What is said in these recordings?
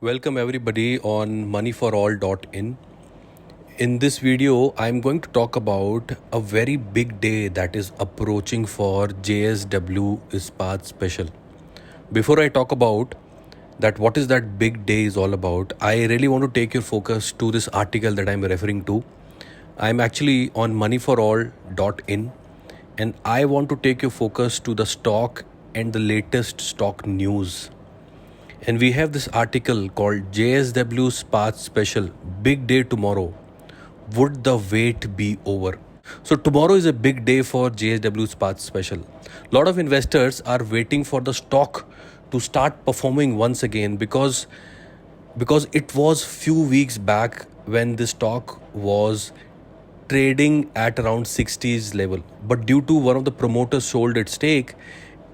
Welcome everybody on moneyforall.in. In this video, I'm going to talk about a very big day that is approaching for JSW Ispat Special. Before I talk about that, what is that big day is all about, I really want to take your focus to this article that I'm referring to. I'm actually on moneyforall.in and I want to take your focus to the stock and the latest stock news. And we have this article called JSW Ispat Special, Big Day Tomorrow. Would the wait be over? So tomorrow is a big day for JSW Ispat Special. A lot of investors are waiting for the stock to start performing once again because it was few weeks back when the stock was trading at around 60s level. But due to one of the promoters sold its stake,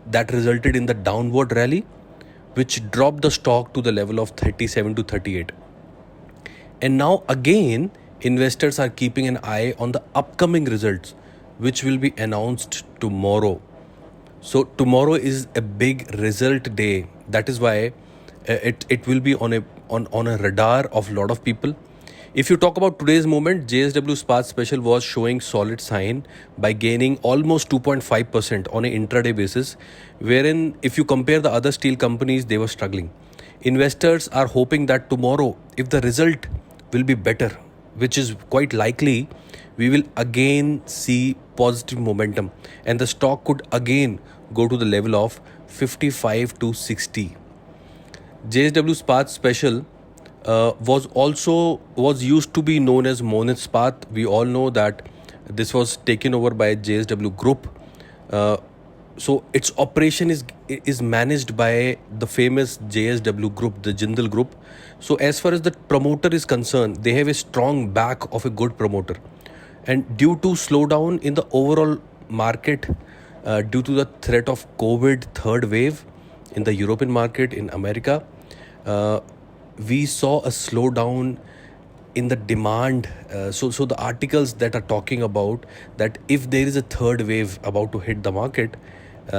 that resulted in the downward rally, which dropped the stock to the level of 37 to 38. And now again, investors are keeping an eye on the upcoming results, which will be announced tomorrow. So tomorrow is a big result day. That is why it will be on a radar of a lot of people. If you talk about today's movement, JSW Ispat Special was showing solid sign by gaining almost 2.5% on an intraday basis, wherein if you compare the other steel companies, they were struggling. Investors are hoping that tomorrow, if the result will be better, which is quite likely, we will again see positive momentum and the stock could again go to the level of 55 to 60. JSW Ispat Special was used to be known as Monit Ispat. We all know that this was taken over by JSW Group. So its operation is managed by the famous JSW Group, the Jindal Group. So as far as the promoter is concerned, they have a strong back of a good promoter. And due to slowdown in the overall market, due to the threat of COVID third wave in the European market, in America, we saw a slowdown in the demand. So the articles that are talking about that if there is a third wave about to hit the market,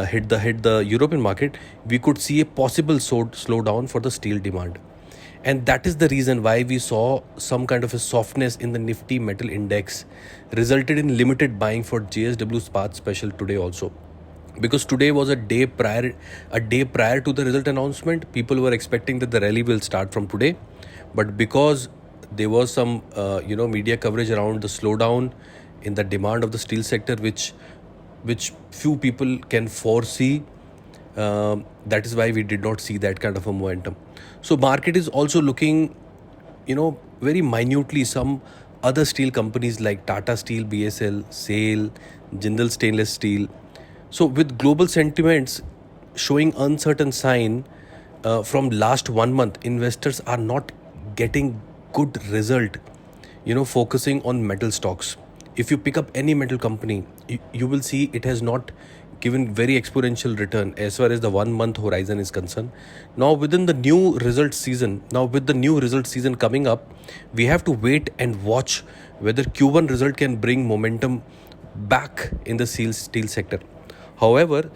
hit the European market, we could see a possible slowdown for the steel demand. And that is the reason why we saw some kind of a softness in the Nifty Metal Index, resulted in limited buying for JSW Ispat Special today also. Because today was a day prior to the result announcement, people were expecting that the rally will start from today. But because there was some media coverage around the slowdown in the demand of the steel sector, which few people can foresee, that is why we did not see that kind of a momentum. So market is also looking, very minutely some other steel companies like Tata Steel, BSL, SAIL, Jindal Stainless Steel. So with global sentiments showing uncertain sign from last 1 month, investors are not getting good result, focusing on metal stocks. If you pick up any metal company, you will see it has not given very exponential return as far as the 1 month horizon is concerned. Now with the new result season coming up, we have to wait and watch whether Q1 result can bring momentum back in the steel sector. However,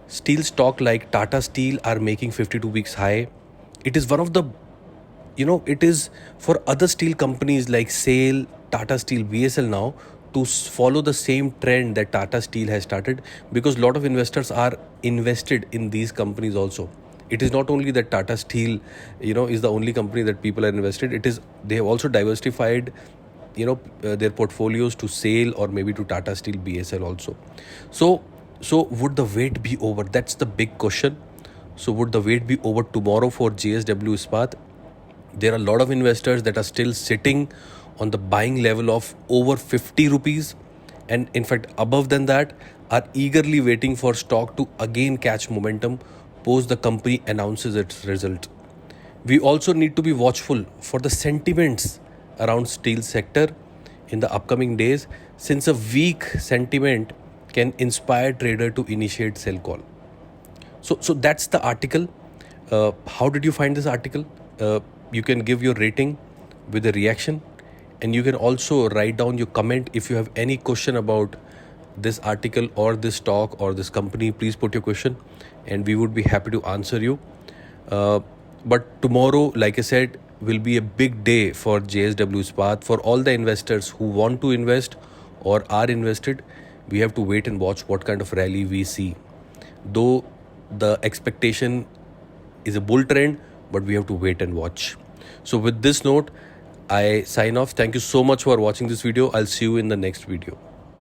steel stock like Tata Steel are making 52 weeks high. It is one of the, it is for other steel companies like SAIL, Tata Steel, BSL now to follow the same trend that Tata Steel has started, because a lot of investors are invested in these companies also. It is not only that Tata Steel, is the only company that people are invested. They have also diversified, their portfolios to SAIL or maybe to Tata Steel, BSL also. So would the wait be over? That's the big question. So would the wait be over tomorrow for JSW Ispat? There are a lot of investors that are still sitting on the buying level of over 50 rupees. And in fact, above than that, are eagerly waiting for stock to again catch momentum post the company announces its result. We also need to be watchful for the sentiments around steel sector in the upcoming days, since a weak sentiment can inspire trader to initiate sell call. So that's the article. How did you find this article? You can give your rating with a reaction, and you can also write down your comment. If you have any question about this article or this stock or this company, please put your question and we would be happy to answer you. But tomorrow, like I said, will be a big day for JSW Ispat. For all the investors who want to invest or are invested, we have to wait and watch what kind of rally we see. Though the expectation is a bull trend, but we have to wait and watch. So with this note, I sign off. Thank you so much for watching this video. I'll see you in the next video.